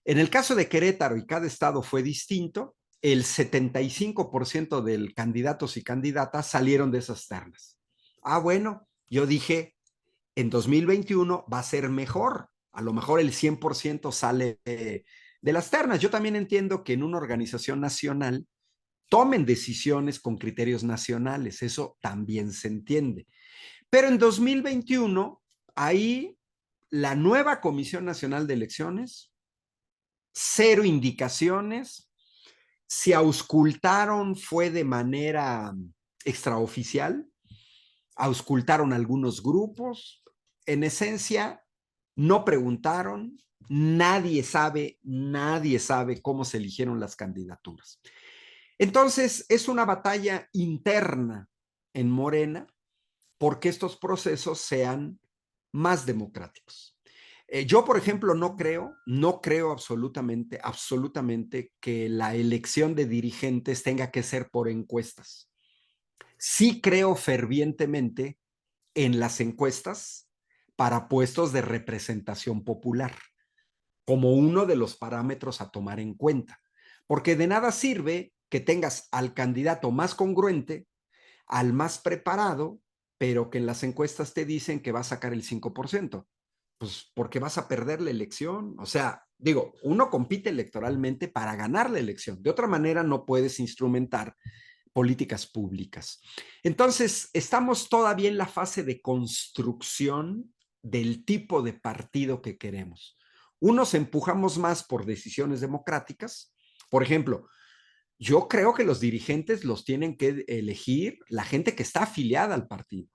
En el caso de Querétaro, y cada estado fue distinto, el 75% de candidatos y candidatas salieron de esas ternas. Bueno, yo dije, en 2021 va a ser mejor. A lo mejor el 100% sale de las ternas. Yo también entiendo que en una organización nacional tomen decisiones con criterios nacionales. Eso también se entiende. Pero en 2021, ahí la nueva Comisión Nacional de Elecciones, 0 indicaciones, se auscultaron, fue de manera extraoficial, auscultaron algunos grupos, en esencia no preguntaron, nadie sabe cómo se eligieron las candidaturas. Entonces es una batalla interna en Morena porque estos procesos sean más democráticos. Yo, por ejemplo, no creo absolutamente que la elección de dirigentes tenga que ser por encuestas. Sí creo fervientemente en las encuestas para puestos de representación popular, como uno de los parámetros a tomar en cuenta, porque de nada sirve que tengas al candidato más congruente, al más preparado, pero que en las encuestas te dicen que va a sacar el 5%. Pues porque vas a perder la elección. O sea, digo, uno compite electoralmente para ganar la elección. De otra manera, no puedes instrumentar políticas públicas. Entonces, estamos todavía en la fase de construcción del tipo de partido que queremos. Unos empujamos más por decisiones democráticas. Por ejemplo, yo creo que los dirigentes los tienen que elegir la gente que está afiliada al partido.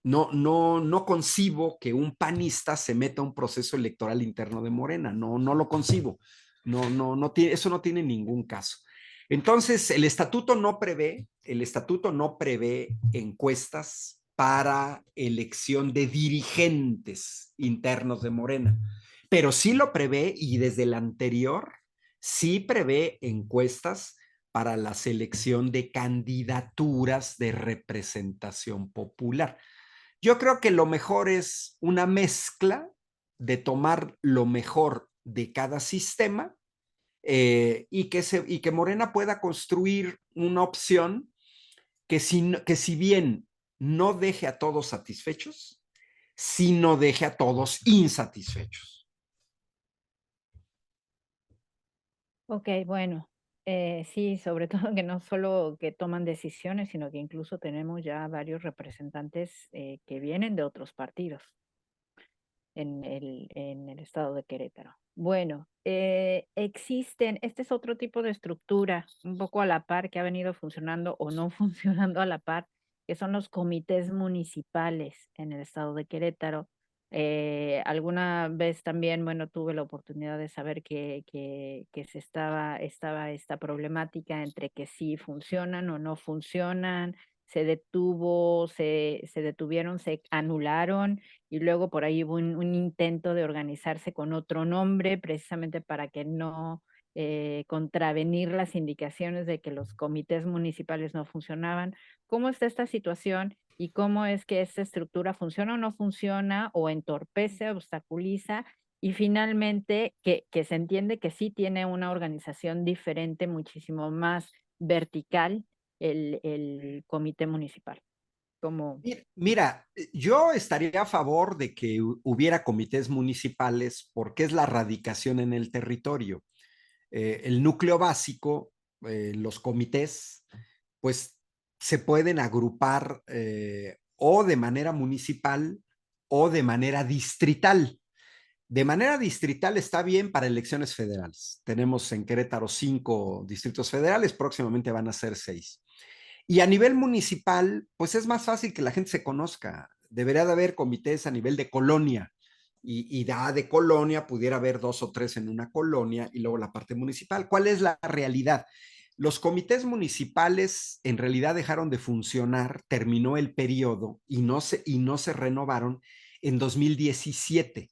No concibo que un panista se meta a un proceso electoral interno de Morena. No lo concibo. Eso no tiene ningún caso. Entonces, el estatuto no prevé encuestas para elección de dirigentes internos de Morena, pero sí lo prevé, y desde el anterior sí prevé encuestas para la selección de candidaturas de representación popular. Yo creo que lo mejor es una mezcla de tomar lo mejor de cada sistema, y que Morena pueda construir una opción que si bien no deje a todos satisfechos, sí no deje a todos insatisfechos. Ok, bueno, sí, sobre todo que no solo que toman decisiones, sino que incluso tenemos ya varios representantes que vienen de otros partidos en el estado de Querétaro. Bueno, este es otro tipo de estructura, un poco a la par, que ha venido funcionando o no funcionando a la par, que son los comités municipales en el estado de Querétaro. Alguna vez también, bueno, tuve la oportunidad de saber que estaba esta problemática entre que sí funcionan o no funcionan, se detuvieron, se anularon, y luego por ahí hubo un intento de organizarse con otro nombre, precisamente para que no contravenir las indicaciones de que los comités municipales no funcionaban. ¿Cómo está esta situación y cómo es que esta estructura funciona o no funciona, o entorpece, obstaculiza? Y finalmente, que se entiende que sí tiene una organización diferente, muchísimo más vertical, el comité municipal. Como... Mira, yo estaría a favor de que hubiera comités municipales porque es la radicación en el territorio. El núcleo básico, los comités, pues se pueden agrupar o de manera municipal o de manera distrital. De manera distrital está bien para elecciones federales. Tenemos en Querétaro 5 distritos federales, próximamente van a ser 6. Y a nivel municipal, pues es más fácil que la gente se conozca. Debería de haber comités a nivel de colonia, y de colonia pudiera haber 2 o 3 en una colonia y luego la parte municipal. ¿Cuál es la realidad? Los comités municipales en realidad dejaron de funcionar, terminó el periodo y no se renovaron en 2017.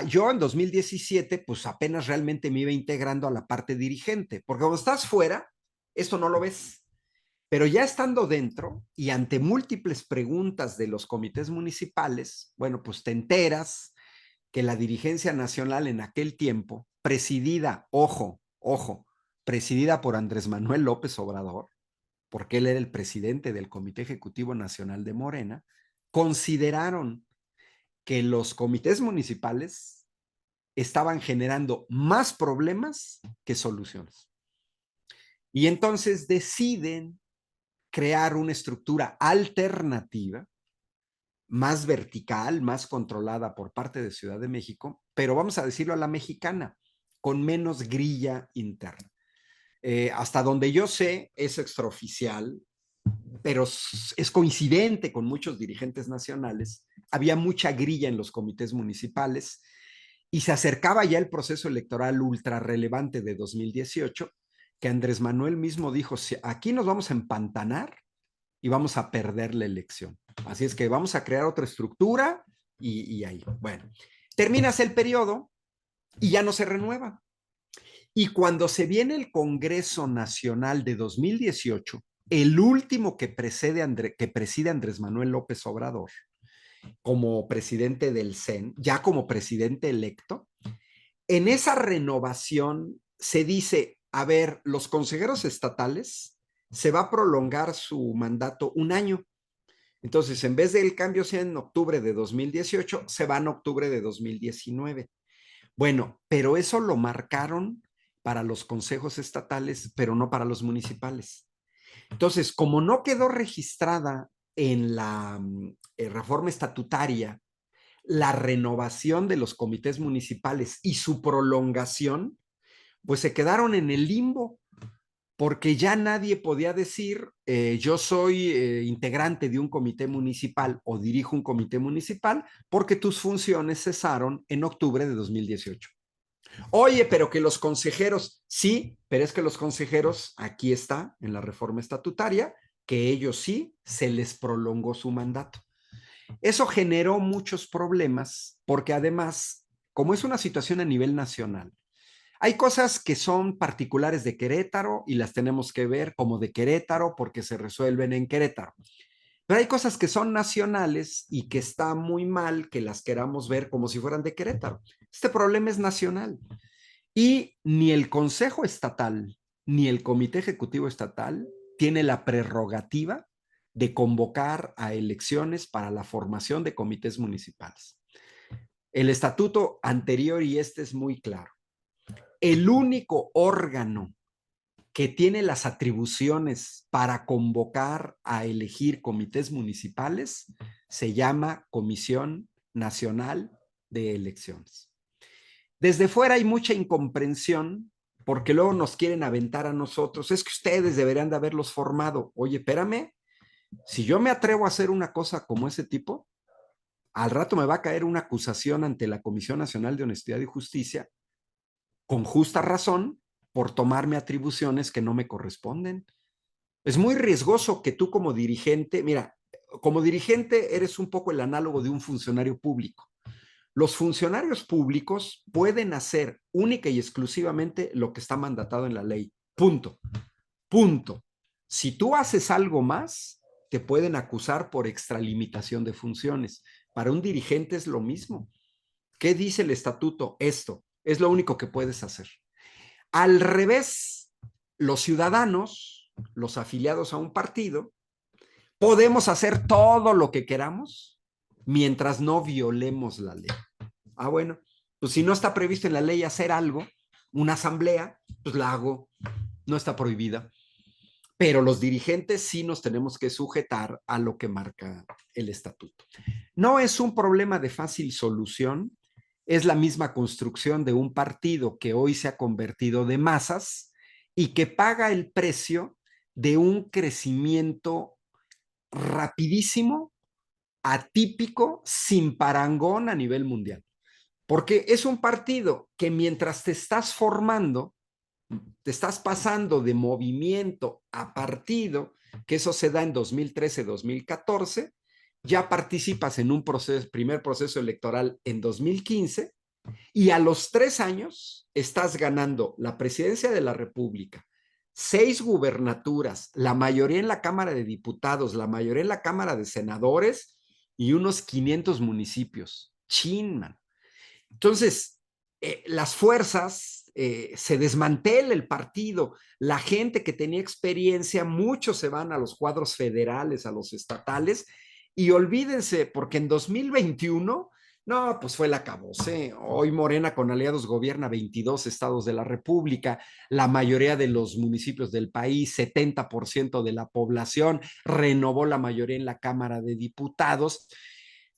Yo en 2017 pues apenas realmente me iba integrando a la parte dirigente, porque cuando estás fuera, esto no lo ves. Pero ya estando dentro y ante múltiples preguntas de los comités municipales, bueno, pues te enteras que la dirigencia nacional en aquel tiempo, presidida, ojo, presidida por Andrés Manuel López Obrador, porque él era el presidente del Comité Ejecutivo Nacional de Morena, consideraron que los comités municipales estaban generando más problemas que soluciones. Y entonces deciden crear una estructura alternativa, más vertical, más controlada por parte de Ciudad de México, pero vamos a decirlo a la mexicana, con menos grilla interna. Hasta donde yo sé, es extraoficial, pero es coincidente con muchos dirigentes nacionales. Había mucha grilla en los comités municipales y se acercaba ya el proceso electoral ultra relevante de 2018, que Andrés Manuel mismo dijo, aquí nos vamos a empantanar y vamos a perder la elección. Así es que vamos a crear otra estructura y ahí. Bueno, terminas el periodo y ya no se renueva. Y cuando se viene el Congreso Nacional de 2018, el último que preside Andrés Manuel López Obrador, como presidente del CEN, ya como presidente electo, en esa renovación se dice, a ver, los consejeros estatales se va a prolongar su mandato un año. Entonces, en vez del cambio sea en octubre de 2018, se va en octubre de 2019. Bueno, pero eso lo marcaron para los consejos estatales, pero no para los municipales. Entonces, como no quedó registrada en la reforma estatutaria la renovación de los comités municipales y su prolongación, pues se quedaron en el limbo, porque ya nadie podía decir, yo soy integrante de un comité municipal o dirijo un comité municipal, porque tus funciones cesaron en octubre de 2018. Oye, pero que los consejeros, sí, pero es que los consejeros, aquí está, en la reforma estatutaria, que ellos sí se les prolongó su mandato. Eso generó muchos problemas, porque además, como es una situación a nivel nacional, hay cosas que son particulares de Querétaro y las tenemos que ver como de Querétaro porque se resuelven en Querétaro. Pero hay cosas que son nacionales y que está muy mal que las queramos ver como si fueran de Querétaro. Este problema es nacional. Y ni el Consejo Estatal ni el Comité Ejecutivo Estatal tiene la prerrogativa de convocar a elecciones para la formación de comités municipales. El estatuto anterior y este es muy claro. El único órgano que tiene las atribuciones para convocar a elegir comités municipales se llama Comisión Nacional de Elecciones. Desde fuera hay mucha incomprensión porque luego nos quieren aventar a nosotros. Es que ustedes deberían de haberlos formado. Oye, espérame, si yo me atrevo a hacer una cosa como ese tipo, al rato me va a caer una acusación ante la Comisión Nacional de Honestidad y Justicia, con justa razón, por tomarme atribuciones que no me corresponden. Es muy riesgoso que tú como dirigente, mira, como dirigente eres un poco el análogo de un funcionario público. Los funcionarios públicos pueden hacer única y exclusivamente lo que está mandatado en la ley. Punto. Punto. Si tú haces algo más, te pueden acusar por extralimitación de funciones. Para un dirigente es lo mismo. ¿Qué dice el estatuto? Esto es lo único que puedes hacer. Al revés, los ciudadanos, los afiliados a un partido, podemos hacer todo lo que queramos mientras no violemos la ley. Ah, bueno, pues si no está previsto en la ley hacer algo, una asamblea, pues la hago, no está prohibida. Pero los dirigentes sí nos tenemos que sujetar a lo que marca el estatuto. No es un problema de fácil solución, es la misma construcción de un partido que hoy se ha convertido de masas y que paga el precio de un crecimiento rapidísimo, atípico, sin parangón a nivel mundial. Porque es un partido que mientras te estás formando, Te estás pasando de movimiento a partido, que eso se da en 2013, 2014, ya participas en un primer proceso electoral en 2015 y a los 3 años estás ganando la presidencia de la República, 6 gubernaturas, la mayoría en la Cámara de Diputados, la mayoría en la Cámara de Senadores y unos 500 municipios. Chin, man. Entonces, las fuerzas, se desmantela el partido, la gente que tenía experiencia, muchos se van a los cuadros federales, a los estatales, y olvídense, porque en 2021, no, pues fue el acabose. Hoy Morena con aliados gobierna 22 estados de la República, la mayoría de los municipios del país, 70% de la población, renovó la mayoría en la Cámara de Diputados.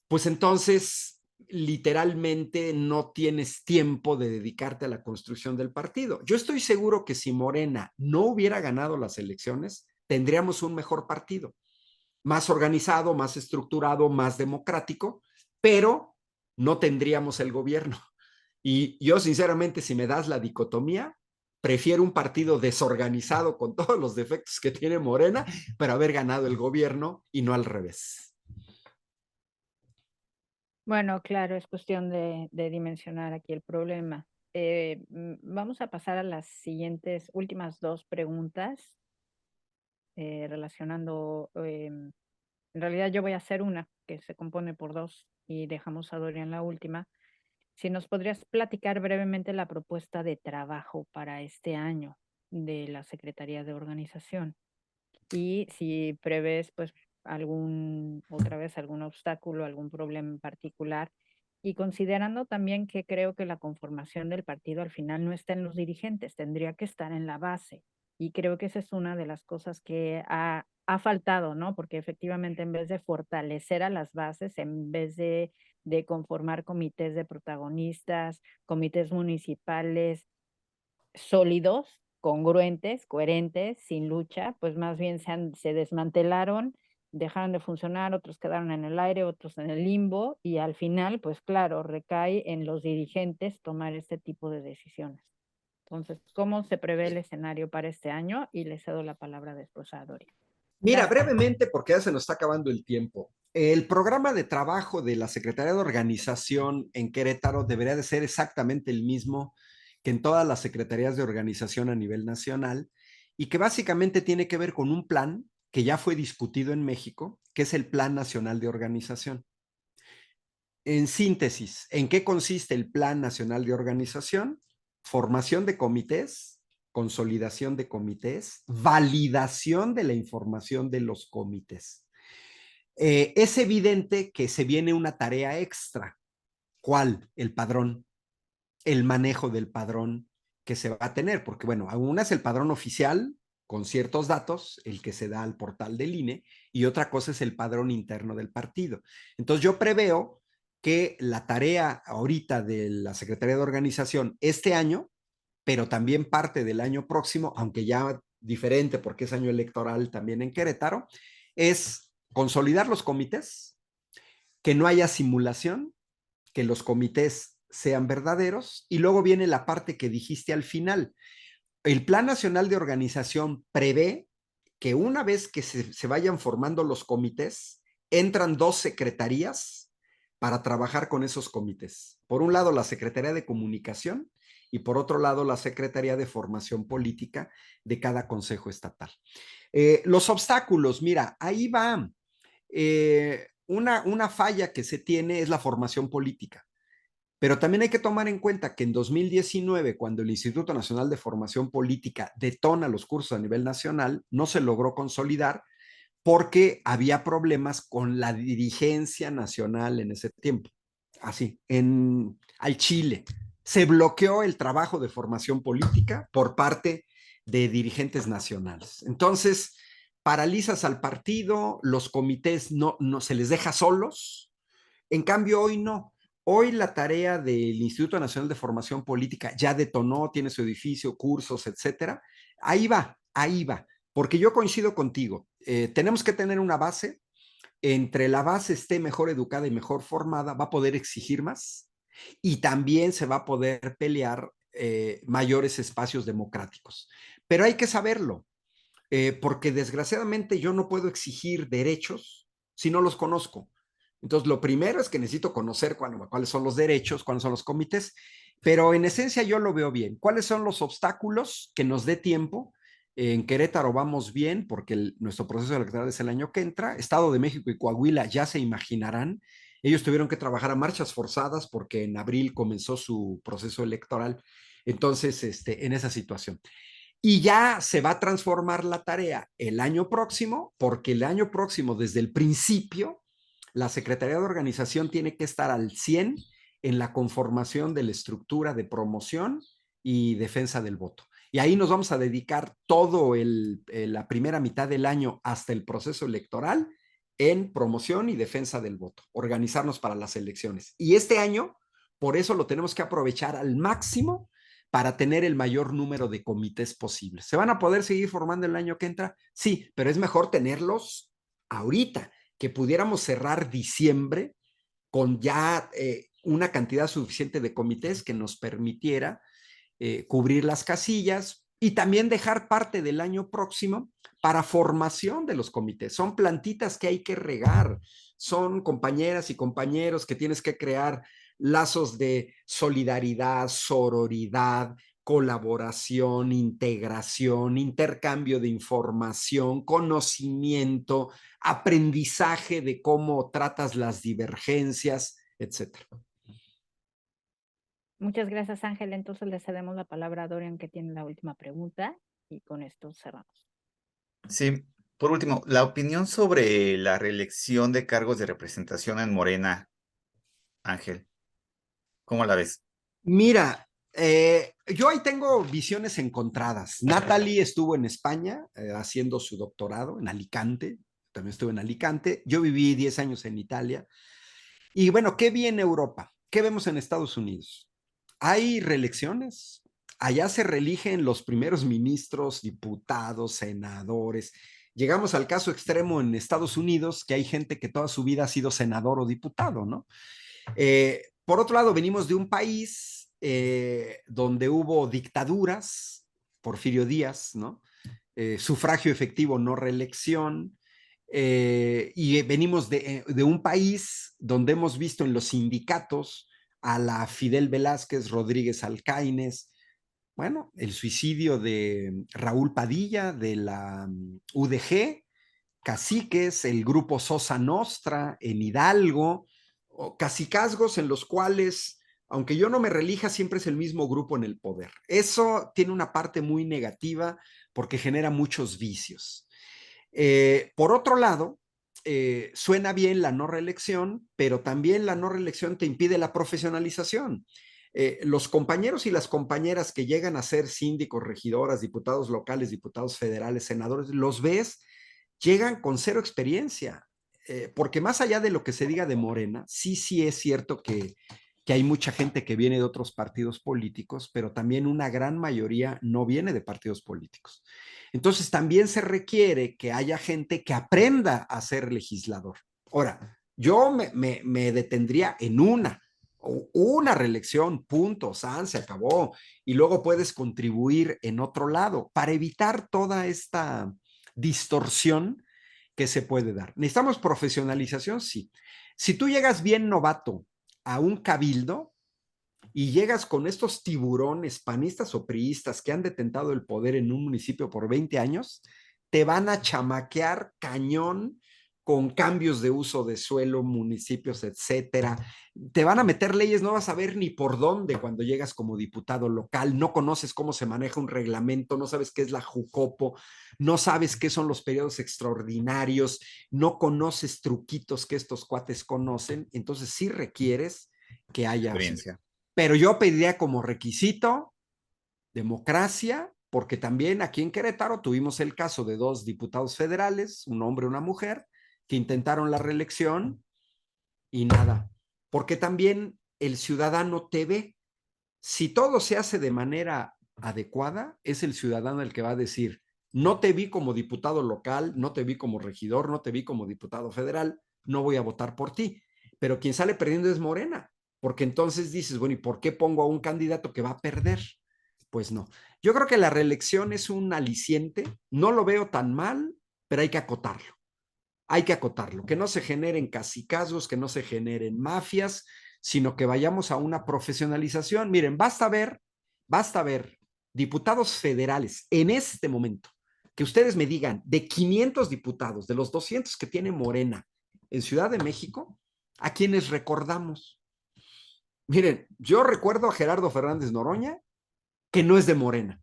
Pues entonces, literalmente no tienes tiempo de dedicarte a la construcción del partido. Yo estoy seguro que si Morena no hubiera ganado las elecciones, tendríamos un mejor partido, más organizado, más estructurado, más democrático, pero no tendríamos el gobierno. Y yo, sinceramente, si me das la dicotomía, prefiero un partido desorganizado con todos los defectos que tiene Morena, pero haber ganado el gobierno y no al revés. Bueno, claro, es cuestión de dimensionar aquí el problema. Vamos a pasar a las siguientes, últimas 2 preguntas, relacionando, en realidad yo voy a hacer una que se compone por 2 y dejamos a Dorian la última. Si nos podrías platicar brevemente la propuesta de trabajo para este año de la Secretaría de Organización y si prevés, pues, otra vez algún obstáculo, algún problema en particular, y considerando también que creo que la conformación del partido al final no está en los dirigentes, tendría que estar en la base. Y creo que esa es una de las cosas que ha faltado, ¿no? Porque efectivamente en vez de fortalecer a las bases, en vez de conformar comités de protagonistas, comités municipales sólidos, congruentes, coherentes, sin lucha, pues más bien se desmantelaron, dejaron de funcionar, otros quedaron en el aire, otros en el limbo, y al final, pues claro, recae en los dirigentes tomar este tipo de decisiones. Entonces, ¿cómo se prevé el escenario para este año? Y le cedo la palabra después a Doria. Mira, brevemente, porque ya se nos está acabando el tiempo. El programa de trabajo de la Secretaría de Organización en Querétaro debería de ser exactamente el mismo que en todas las secretarías de organización a nivel nacional y que básicamente tiene que ver con un plan que ya fue discutido en México, que es el Plan Nacional de Organización. En síntesis, ¿en qué consiste el Plan Nacional de Organización? Formación de comités, consolidación de comités, validación de la información de los comités. Es evidente que se viene una tarea extra. ¿Cuál? El padrón, el manejo del padrón que se va a tener, porque bueno, una es el padrón oficial con ciertos datos, el que se da al portal del INE, y otra cosa es el padrón interno del partido. Entonces yo preveo que la tarea ahorita de la Secretaría de Organización este año, pero también parte del año próximo, aunque ya diferente porque es año electoral también en Querétaro, es consolidar los comités, que no haya simulación, que los comités sean verdaderos, y luego viene la parte que dijiste al final. El Plan Nacional de Organización prevé que una vez que se vayan formando los comités, entran 2 secretarías para trabajar con esos comités. Por un lado, la Secretaría de Comunicación y por otro lado, la Secretaría de Formación Política de cada consejo estatal. Los obstáculos, mira, ahí va. Una falla que se tiene es la formación política. Pero también hay que tomar en cuenta que en 2019, cuando el Instituto Nacional de Formación Política detona los cursos a nivel nacional, no se logró consolidar porque había problemas con la dirigencia nacional en ese tiempo. Así, al Chile. Se bloqueó el trabajo de formación política por parte de dirigentes nacionales. Entonces, paralizas al partido, los comités no se les deja solos. En cambio, hoy no. Hoy la tarea del Instituto Nacional de Formación Política ya detonó, tiene su edificio, cursos, etcétera. Ahí va, porque yo coincido contigo. Tenemos que tener una base. Entre la base esté mejor educada y mejor formada, va a poder exigir más y también se va a poder pelear mayores espacios democráticos. Pero hay que saberlo, porque desgraciadamente yo no puedo exigir derechos si no los conozco. Entonces, lo primero es que necesito conocer cuáles son los derechos, cuáles son los comités, pero en esencia yo lo veo bien. ¿Cuáles son los obstáculos que nos dé tiempo? En Querétaro vamos bien porque nuestro proceso electoral es el año que entra. Estado de México y Coahuila ya se imaginarán. Ellos tuvieron que trabajar a marchas forzadas porque en abril comenzó su proceso electoral. Entonces, en esa situación. Y ya se va a transformar la tarea el año próximo, porque el año próximo, desde el principio, la Secretaría de Organización tiene que estar al 100 en la conformación de la estructura de promoción y defensa del voto. Y ahí nos vamos a dedicar todo la primera mitad del año hasta el proceso electoral en promoción y defensa del voto, organizarnos para las elecciones. Y este año, por eso lo tenemos que aprovechar al máximo para tener el mayor número de comités posibles. ¿Se van a poder seguir formando el año que entra? Sí, pero es mejor tenerlos ahorita, que pudiéramos cerrar diciembre con ya una cantidad suficiente de comités que nos permitiera cubrir las casillas y también dejar parte del año próximo para formación de los comités. Son plantitas que hay que regar, son compañeras y compañeros que tienes que crear lazos de solidaridad, sororidad, colaboración, integración, intercambio de información, conocimiento, aprendizaje de cómo tratas las divergencias, etcétera. Muchas gracias, Ángel. Entonces le cedemos la palabra a Dorian, que tiene la última pregunta, y con esto cerramos. Sí, por último, la opinión sobre la reelección de cargos de representación en Morena, Ángel, ¿cómo la ves? Mira, yo ahí tengo visiones encontradas. Natalie estuvo en España haciendo su doctorado en Alicante, también estuve en Alicante. Yo viví 10 años en Italia. Y bueno, ¿qué vi en Europa? ¿Qué vemos en Estados Unidos? Hay reelecciones. Allá se reeligen los primeros ministros, diputados, senadores. Llegamos al caso extremo en Estados Unidos, que hay gente que toda su vida ha sido senador o diputado, ¿no? Por otro lado, venimos de un país donde hubo dictaduras, Porfirio Díaz, ¿no? Sufragio efectivo, no reelección, y venimos de un país donde hemos visto en los sindicatos a la Fidel Velázquez Rodríguez Alcaines, bueno, el suicidio de Raúl Padilla de la UDG, caciques, el grupo Sosa Nostra en Hidalgo, o cacicazgos en los cuales, aunque yo no me relija, siempre es el mismo grupo en el poder. Eso tiene una parte muy negativa porque genera muchos vicios. Por otro lado, suena bien la no reelección, pero también la no reelección te impide la profesionalización. Los compañeros y las compañeras que llegan a ser síndicos, regidoras, diputados locales, diputados federales, senadores, los ves, llegan con cero experiencia, porque más allá de lo que se diga de Morena, sí es cierto que hay mucha gente que viene de otros partidos políticos, pero también una gran mayoría no viene de partidos políticos. Entonces también se requiere que haya gente que aprenda a ser legislador. Ahora, yo me detendría en una reelección, punto, san, se acabó, y luego puedes contribuir en otro lado para evitar toda esta distorsión que se puede dar. ¿Necesitamos profesionalización? Sí. Si tú llegas bien novato a un cabildo y llegas con estos tiburones panistas o priistas que han detentado el poder en un municipio por 20 años, te van a chamaquear cañón con cambios de uso de suelo, municipios, etcétera. Te van a meter leyes, no vas a ver ni por dónde cuando llegas como diputado local, no conoces cómo se maneja un reglamento, no sabes qué es la Jucopo, no sabes qué son los periodos extraordinarios, no conoces truquitos que estos cuates conocen, entonces sí requieres que haya Experiencia. pero yo pediría como requisito democracia, porque también aquí en Querétaro tuvimos el caso de 2 diputados federales, un hombre y una mujer, que intentaron la reelección y nada, porque también el ciudadano te ve. Si todo se hace de manera adecuada, es el ciudadano el que va a decir, no te vi como diputado local, no te vi como regidor, no te vi como diputado federal, no voy a votar por ti. Pero quien sale perdiendo es Morena, porque entonces dices, bueno, ¿y por qué pongo a un candidato que va a perder? Pues no. Yo creo que la reelección es un aliciente, no lo veo tan mal, pero hay que acotarlo. Hay que acotarlo, que no se generen cacicazgos, que no se generen mafias, sino que vayamos a una profesionalización. Miren, basta ver diputados federales en este momento, que ustedes me digan, de 500 diputados, de los 200 que tiene Morena en Ciudad de México, ¿a quienes recordamos? Miren, yo recuerdo a Gerardo Fernández Noroña, que no es de Morena,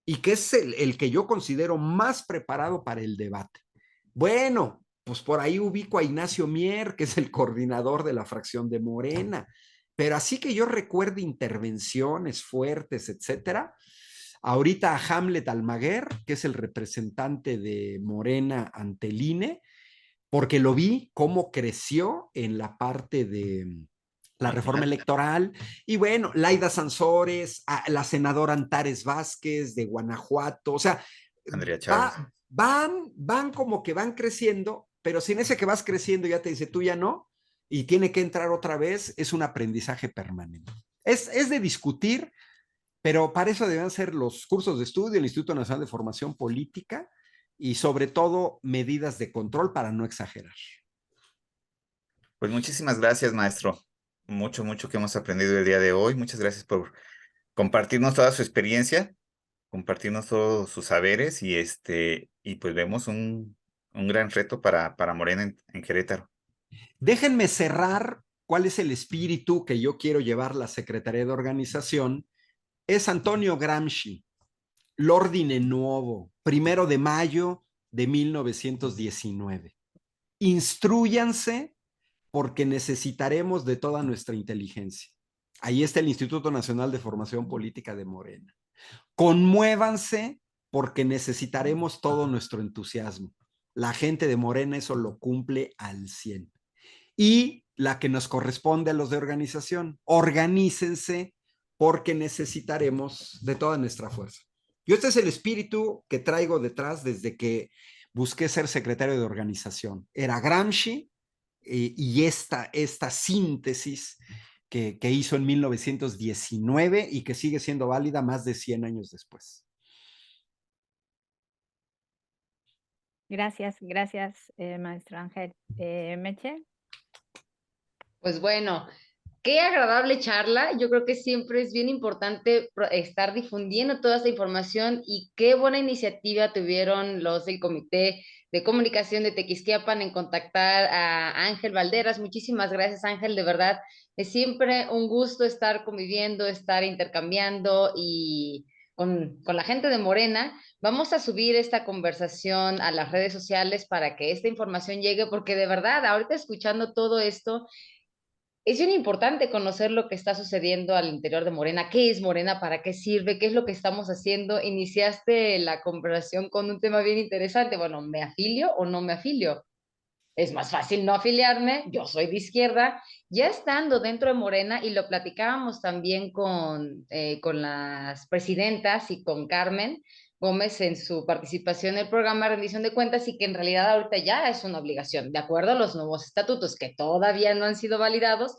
y que es el que yo considero más preparado para el debate. Bueno, pues por ahí ubico a Ignacio Mier, que es el coordinador de la fracción de Morena, pero así que yo recuerde intervenciones fuertes, etcétera. Ahorita a Hamlet Almaguer, que es el representante de Morena ante el INE, porque lo vi cómo creció en la parte de la reforma electoral. Y bueno, Laida Sansores, la senadora Antares Vázquez de Guanajuato, o sea, Andrea Chávez. van como que van creciendo, pero sin ese que vas creciendo ya te dice tú ya no, y tiene que entrar otra vez, es un aprendizaje permanente. Es de discutir, pero para eso deben ser los cursos de estudio, el Instituto Nacional de Formación Política, y sobre todo medidas de control para no exagerar. Pues muchísimas gracias, maestro. Mucho que hemos aprendido el día de hoy. Muchas gracias por compartirnos toda su experiencia, compartirnos todos sus saberes y pues vemos un gran reto para Morena en Querétaro. Déjenme cerrar cuál es el espíritu que yo quiero llevar la Secretaría de Organización. Es Antonio Gramsci, l'ordine nuovo, 1 de mayo de 1919. Instrúyanse porque necesitaremos de toda nuestra inteligencia. Ahí está el Instituto Nacional de Formación Política de Morena. Conmuévanse porque necesitaremos todo nuestro entusiasmo. La gente de Morena eso lo cumple al 100. Y la que nos corresponde a los de organización, organícense porque necesitaremos de toda nuestra fuerza. Y este es el espíritu que traigo detrás desde que busqué ser secretario de organización. Era Gramsci y esta síntesis que hizo en 1919 y que sigue siendo válida más de 100 años después. Gracias, maestro Ángel. Meche. Pues bueno, qué agradable charla. Yo creo que siempre es bien importante estar difundiendo toda esta información y qué buena iniciativa tuvieron los del Comité de Comunicación de Tequisquiapan en contactar a Ángel Valderas. Muchísimas gracias, Ángel, de verdad. Es siempre un gusto estar conviviendo, estar intercambiando y con la gente de Morena. Vamos a subir esta conversación a las redes sociales para que esta información llegue, porque de verdad, ahorita escuchando todo esto, es bien importante conocer lo que está sucediendo al interior de Morena. ¿Qué es Morena? ¿Para qué sirve? ¿Qué es lo que estamos haciendo? Iniciaste la conversación con un tema bien interesante. Bueno, ¿me afilio o no me afilio? Es más fácil no afiliarme, yo soy de izquierda, ya estando dentro de Morena, y lo platicábamos también con las presidentas y con Carmen Gómez en su participación en el programa de rendición de cuentas, y que en realidad ahorita ya es una obligación, de acuerdo a los nuevos estatutos que todavía no han sido validados,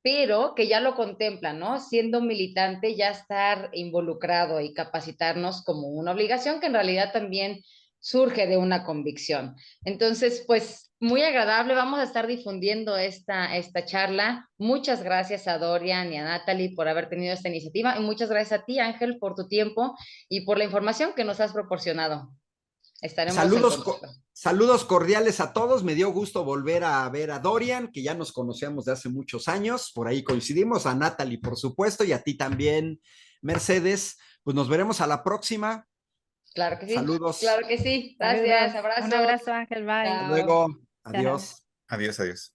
pero que ya lo contemplan, ¿no? Siendo militante, ya estar involucrado y capacitarnos como una obligación que en realidad también surge de una convicción. Entonces, pues muy agradable, vamos a estar difundiendo esta charla. Muchas gracias a Dorian y a Natalie por haber tenido esta iniciativa, y muchas gracias a ti, Ángel, por tu tiempo y por la información que nos has proporcionado. Estaremos saludos cordiales a todos. Me dio gusto volver a ver a Dorian, que ya nos conocíamos de hace muchos años, por ahí coincidimos, a Natalie, por supuesto, y a ti también, Mercedes. Pues nos veremos a la próxima. Claro que sí. Saludos. Claro que sí. Gracias. Saludos. Un abrazo, Ángel. Bye. Hasta luego. Adiós. Adiós.